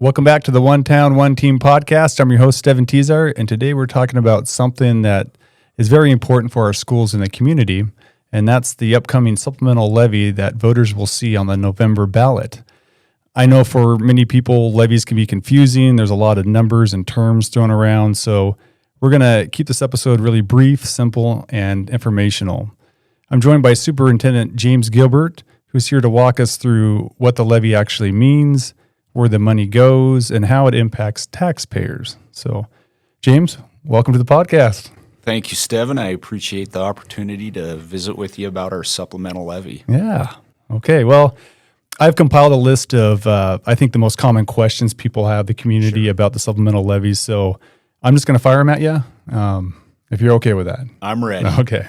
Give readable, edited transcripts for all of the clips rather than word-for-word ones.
Welcome back to the One Town, One Team podcast. I'm your host, Steven Tizar, and today we're talking about something that is very important for our schools and the community, and that's the upcoming supplemental levy that voters will see on the November ballot. I know for many people, levies can be confusing. There's a lot of numbers and terms thrown around, so we're going to keep this episode really brief, simple, and informational. I'm joined by Superintendent James Gilbert, who's here to walk us through what the levy actually means, where the money goes, and how it impacts taxpayers. So, James, welcome to the podcast. Thank you, Steven. I appreciate the opportunity to visit with you about our supplemental levy. Yeah. Okay. Well, I've compiled a list of, I think, the most common questions people have, the community, about the supplemental levies. So I'm just going to fire them at you, if you're okay with that. I'm ready. Okay.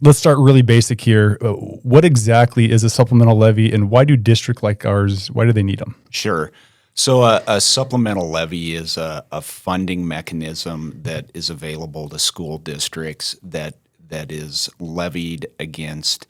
Let's start really basic here. What exactly is a supplemental levy, and why do districts like ours, why do they need them? Sure. So a supplemental levy is a funding mechanism that is available to school districts that is levied against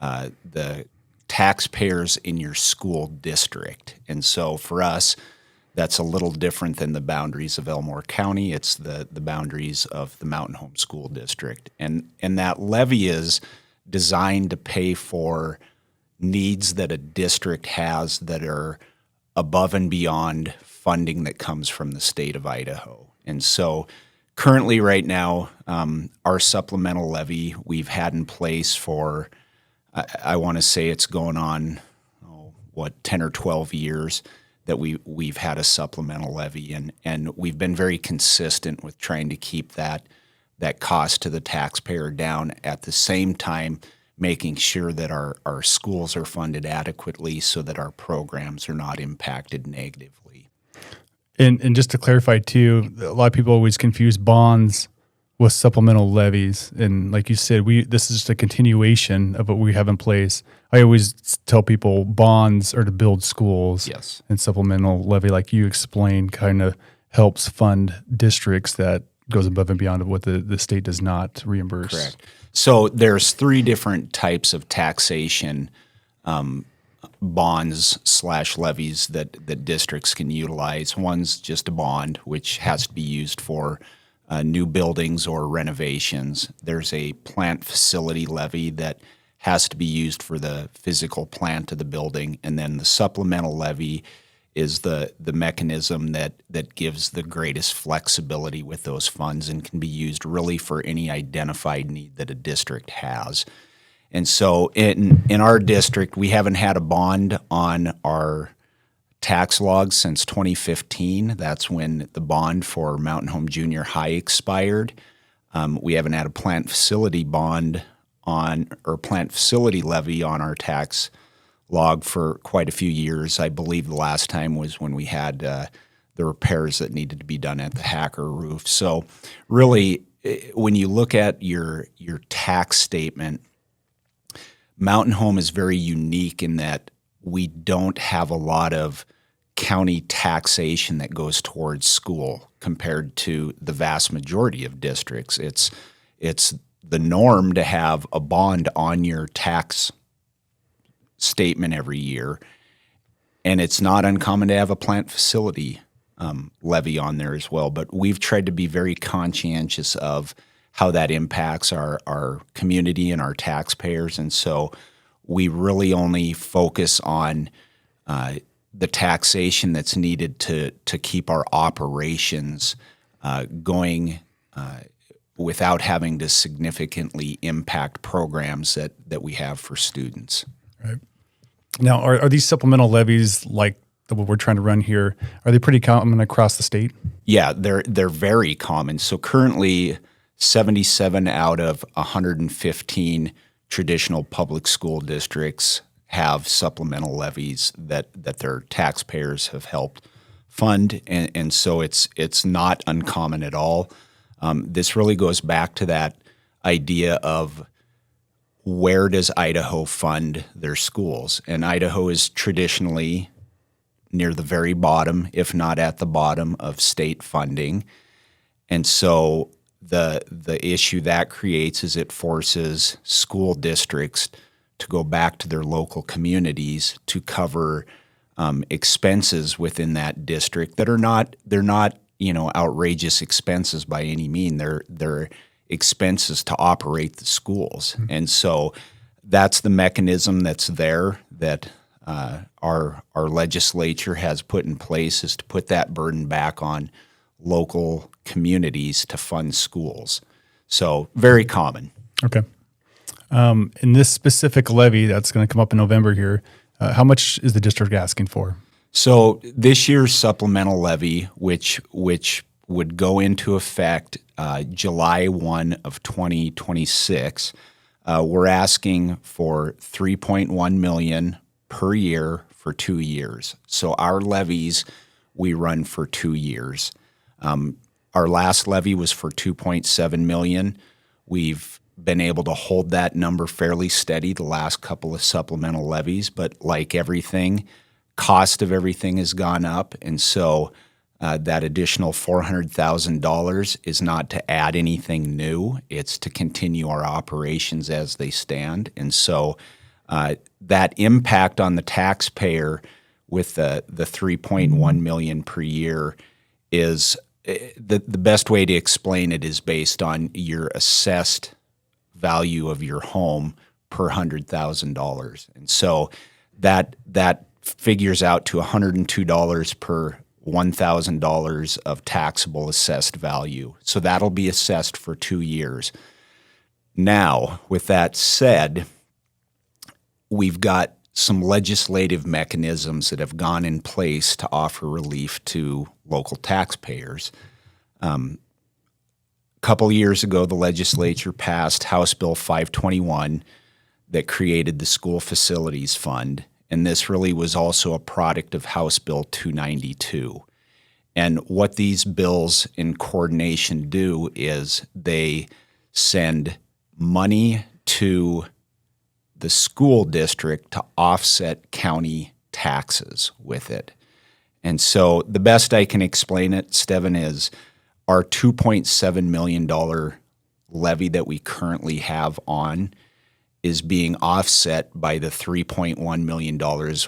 the taxpayers in your school district. And so for us, that's a little different than the boundaries of Elmore County. It's the boundaries of the Mountain Home School District. And that levy is designed to pay for needs that a district has that are above and beyond funding that comes from the state of Idaho. And so currently right now, our supplemental levy we've had in place for, I want to say it's going on, 10 or 12 years that we've had a supplemental levy, and we've been very consistent with trying to keep that cost to the taxpayer down, at the same time making sure that our schools are funded adequately so that our programs are not impacted negatively. And just to clarify too, a lot of people always confuse bonds with supplemental levies. And like you said, this is just a continuation of what we have in place. I always tell people bonds are to build schools. Yes. And supplemental levy, like you explained, kind of helps fund districts that goes above and beyond of what the state does not reimburse. Correct. So there's three different types of taxation bonds/levies that districts can utilize. One's just a bond, which has to be used for new buildings or renovations. There's a plant facility levy that has to be used for the physical plant of the building. And then the supplemental levy is the mechanism that gives the greatest flexibility with those funds and can be used really for any identified need that a district has. And so in our district, we haven't had a bond on our tax logs since 2015. That's when the bond for Mountain Home Junior High expired. We haven't had a plant facility bond plant facility levy on our tax log for quite a few years. I believe the last time was when we had the repairs that needed to be done at the Hacker roof. So really, when you look at your tax statement, Mountain Home is very unique in that we don't have a lot of county taxation that goes towards school compared to the vast majority of districts. It's the norm to have a bond on your tax statement every year, and it's not uncommon to have a plant facility levy on there as well. But we've tried to be very conscientious of how that impacts our community and our taxpayers, and so we really only focus on the taxation that's needed to keep our operations going without having to significantly impact programs that we have for students. Right. Now, are these supplemental levies like what we're trying to run here, are they pretty common across the state? Yeah, they're very common. So currently, 77 out of 115 traditional public school districts have supplemental levies that their taxpayers have helped fund, and so it's not uncommon at all. This really goes back to that idea of where does Idaho fund their schools? And Idaho is traditionally near the very bottom, if not at the bottom, of state funding. And so the issue that creates is it forces school districts to go back to their local communities to cover expenses within that district that they're not outrageous expenses by any mean. They're expenses to operate the schools, and so that's the mechanism that's there that our legislature has put in place, is to put that burden back on local communities to fund schools. So very common. Okay. In this specific levy that's going to come up in November here, how much is the district asking for? So this year's supplemental levy, which would go into effect July 1 of 2026, we're asking for $3.1 million per year for 2 years. So our levies we run for 2 years. Our last levy was for $2.7 million. We've been able to hold that number fairly steady the last couple of supplemental levies, but like everything, cost of everything has gone up, and so that additional $400,000 is not to add anything new. It's to continue our operations as they stand. And so that impact on the taxpayer with the $3.1 million per year is the best way to explain it is based on your assessed value of your home per $100,000. And so that figures out to $102 per $1,000 of taxable assessed value. So that'll be assessed for 2 years. Now, with that said, we've got some legislative mechanisms that have gone in place to offer relief to local taxpayers. A couple years ago, the legislature passed House Bill 521 that created the School Facilities Fund, and this really was also a product of House Bill 292. And what these bills in coordination do is they send money to the school district to offset county taxes with it. And so the best I can explain it, Steven, is our $2.7 million levy that we currently have on is being offset by the $3.1 million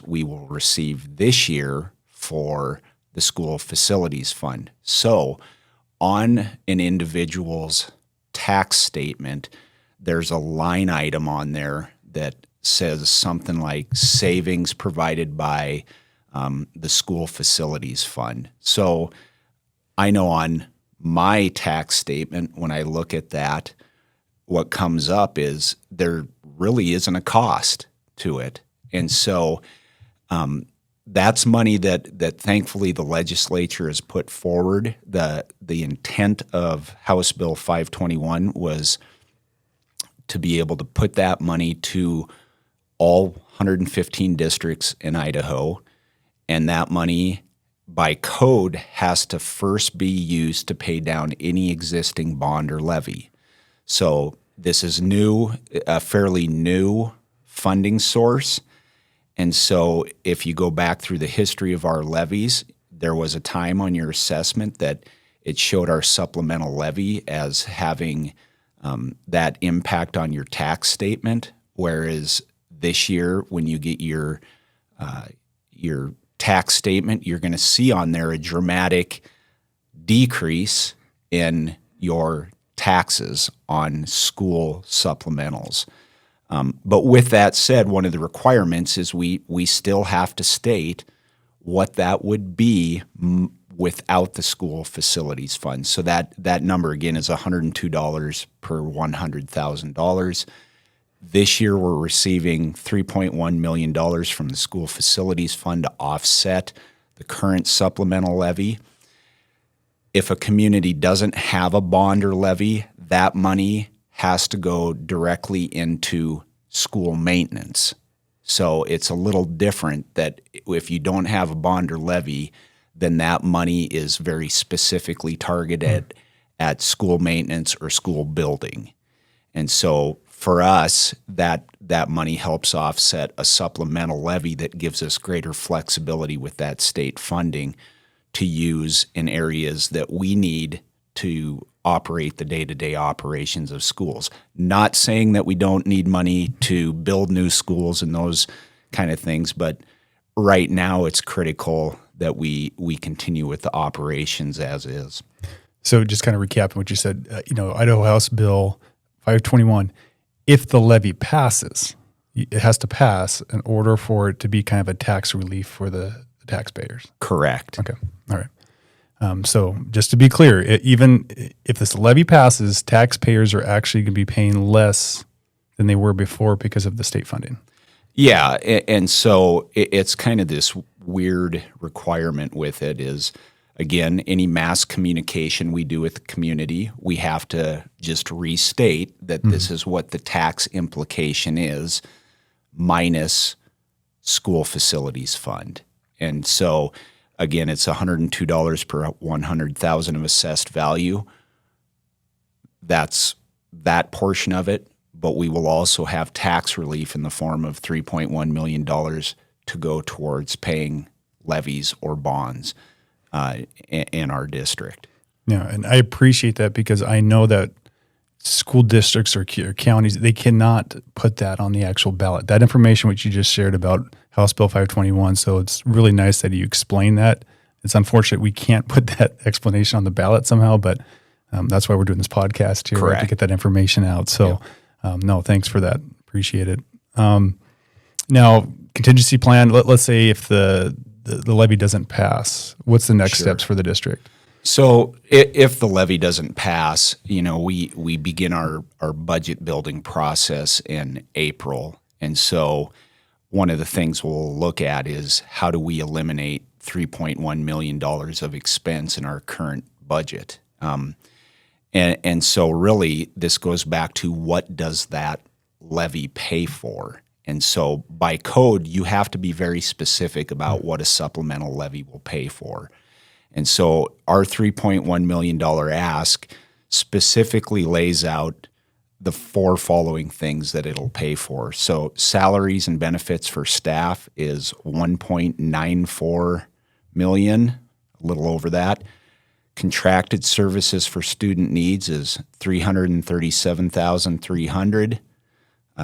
we will receive this year for the School Facilities Fund. So on an individual's tax statement, there's a line item on there that says something like savings provided by the School Facilities Fund. So I know on my tax statement, when I look at that, what comes up is there really isn't a cost to it. And so that's money that thankfully the legislature has put forward. The intent of House Bill 521 was to be able to put that money to all 115 districts in Idaho, and that money by code has to first be used to pay down any existing bond or levy. So this is new, a fairly new funding source. And so if you go back through the history of our levies, there was a time on your assessment that it showed our supplemental levy as having that impact on your tax statement, whereas this year when you get your tax statement, you're going to see on there a dramatic decrease in your taxes on school supplementals. But with that said, one of the requirements is we still have to state what that would be without the School Facilities Fund. So that number, again, is $102 per $100,000. This year, we're receiving $3.1 million from the School Facilities Fund to offset the current supplemental levy. If a community doesn't have a bond or levy, that money has to go directly into school maintenance. So it's a little different that if you don't have a bond or levy, then that money is very specifically targeted at school maintenance or school building. And so for us, that money helps offset a supplemental levy that gives us greater flexibility with that state funding to use in areas that we need to operate the day-to-day operations of schools. Not saying that we don't need money to build new schools and those kind of things, but right now it's critical that we continue with the operations as is. So just kind of recapping what you said, Idaho House Bill 521, if the levy passes, it has to pass in order for it to be kind of a tax relief for the taxpayers. Correct. Okay. All right. So just to be clear, even if this levy passes, taxpayers are actually going to be paying less than they were before because of the state funding. Yeah, and so it's kind of this weird requirement with it is, again, any mass communication we do with the community, we have to just restate that this is what the tax implication is minus school facilities fund. And so, again, it's $102 per 100,000 of assessed value. That's that portion of it. But we will also have tax relief in the form of $3.1 million to go towards paying levies or bonds in our district. Yeah, and I appreciate that because I know that school districts or counties, they cannot put that on the actual ballot. That information which you just shared about House Bill 521, so it's really nice that you explain that. It's unfortunate we can't put that explanation on the ballot somehow, but that's why we're doing this podcast here, right, to get that information out. So. No, thanks for that. Appreciate it. Now, contingency plan, let's say if the levy doesn't pass, what's the next steps for the district? So if the levy doesn't pass, we begin our budget building process in April. And so one of the things we'll look at is how do we eliminate $3.1 million of expense in our current budget? And so really this goes back to what does that levy pay for? And so by code, you have to be very specific about what a supplemental levy will pay for. And so our $3.1 million ask specifically lays out the four following things that it'll pay for. So salaries and benefits for staff is $1.94 million, a little over that. Contracted services for student needs is $337,300.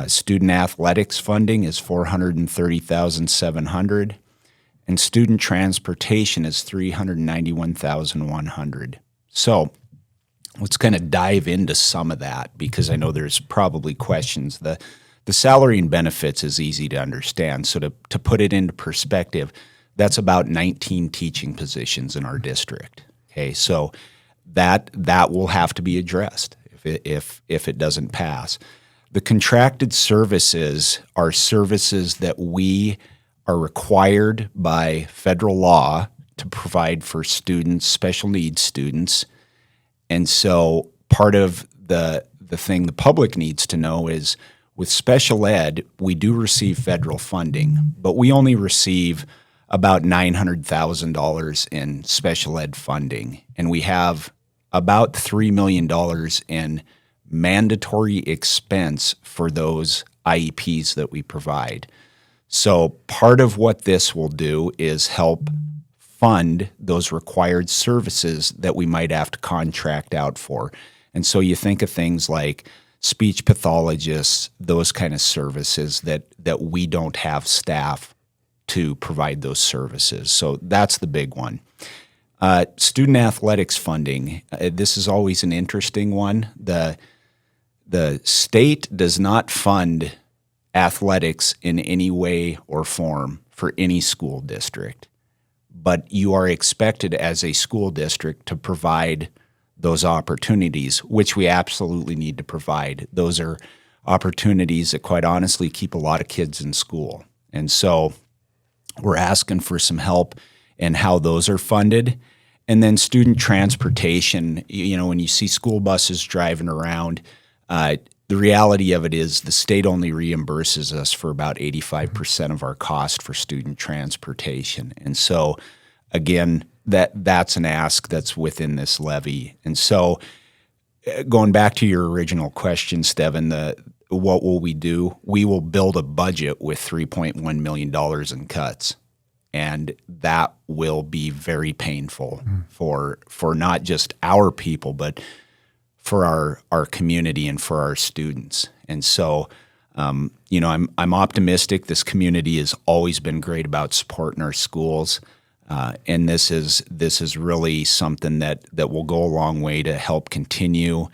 Student athletics funding is $430,700, and student transportation is $391,100. So let's kind of dive into some of that because I know there's probably questions. The salary and benefits is easy to understand. So to put it into perspective, that's about 19 teaching positions in our district. Okay, so that will have to be addressed if it doesn't pass. The contracted services are services that we are required by federal law to provide for students, special needs students. And so part of the thing the public needs to know is with special ed, we do receive federal funding, but we only receive about $900,000 in special ed funding, and we have about $3 million in mandatory expense for those IEPs that we provide. So part of what this will do is help fund those required services that we might have to contract out for. And so you think of things like speech pathologists, those kind of services that we don't have staff to provide those services. So that's the big one. Student athletics funding. This is always an interesting one. The state does not fund athletics in any way or form for any school district, but you are expected as a school district to provide those opportunities, which we absolutely need to provide. Those are opportunities that quite honestly keep a lot of kids in school. And so we're asking for some help in how those are funded. And then student transportation, when you see school buses driving around, the reality of it is the state only reimburses us for about 85% of our cost for student transportation. And so, again, that's an ask that's within this levy. And so going back to your original question, Steven, what will we do? We will build a budget with $3.1 million in cuts. And that will be very painful for not just our people, but for our community and for our students. And so I'm optimistic. This community has always been great about supporting our schools, and this is really something that will go a long way to help continue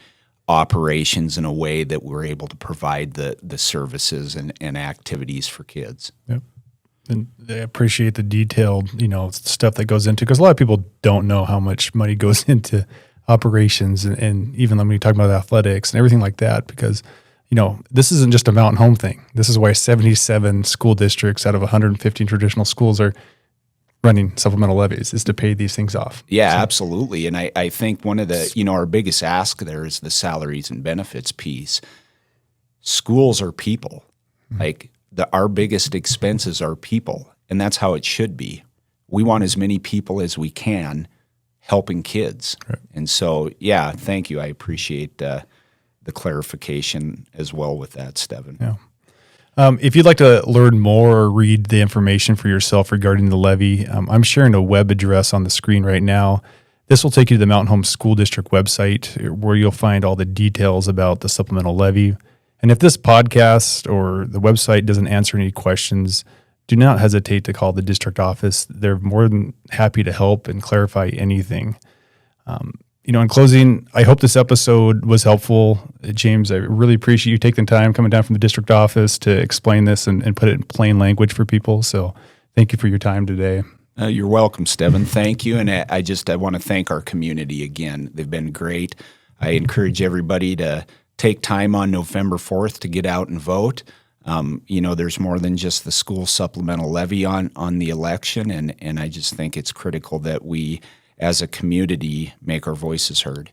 operations in a way that we're able to provide the services and activities for kids. Yep. And I appreciate the detailed, stuff that goes into, because a lot of people don't know how much money goes into operations and even when we talk about athletics and everything like that, because, this isn't just a Mountain Home thing. This is why 77 school districts out of 115 traditional schools are running supplemental levies, is to pay these things off. Yeah, absolutely. And I think one of the, our biggest ask there is the salaries and benefits piece. Schools are people. Like our biggest expenses are people, and that's how it should be. We want as many people as we can helping kids. Right. And so, yeah, thank you. I appreciate the clarification as well with that, Steven. Yeah. If you'd like to learn more or read the information for yourself regarding the levy, I'm sharing a web address on the screen right now. This will take you to the Mountain Home School District website where you'll find all the details about the supplemental levy. And if this podcast or the website doesn't answer any questions, do not hesitate to call the district office. They're more than happy to help and clarify anything. In closing, I hope this episode was helpful. James, I really appreciate you taking the time coming down from the district office to explain this and put it in plain language for people. So thank you for your time today. You're welcome, Steven. Thank you. And I want to thank our community again. They've been great. I encourage everybody to take time on November 4th to get out and vote. There's more than just the school supplemental levy on the election. And I just think it's critical that we, as a community, make our voices heard.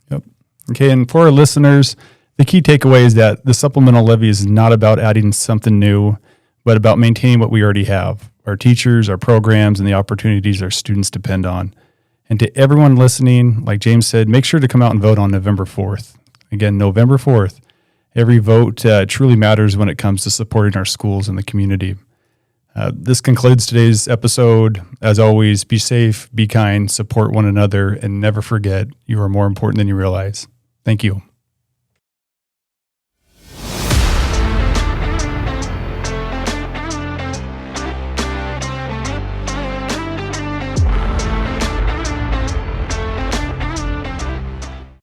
Yep. Okay, and for our listeners, the key takeaway is that the supplemental levy is not about adding something new, but about maintaining what we already have, our teachers, our programs, and the opportunities our students depend on. And to everyone listening, like James said, make sure to come out and vote on November 4th. Again, November 4th. Every vote truly matters when it comes to supporting our schools and the community. This concludes today's episode. As always, be safe, be kind, support one another, and never forget you are more important than you realize. Thank you.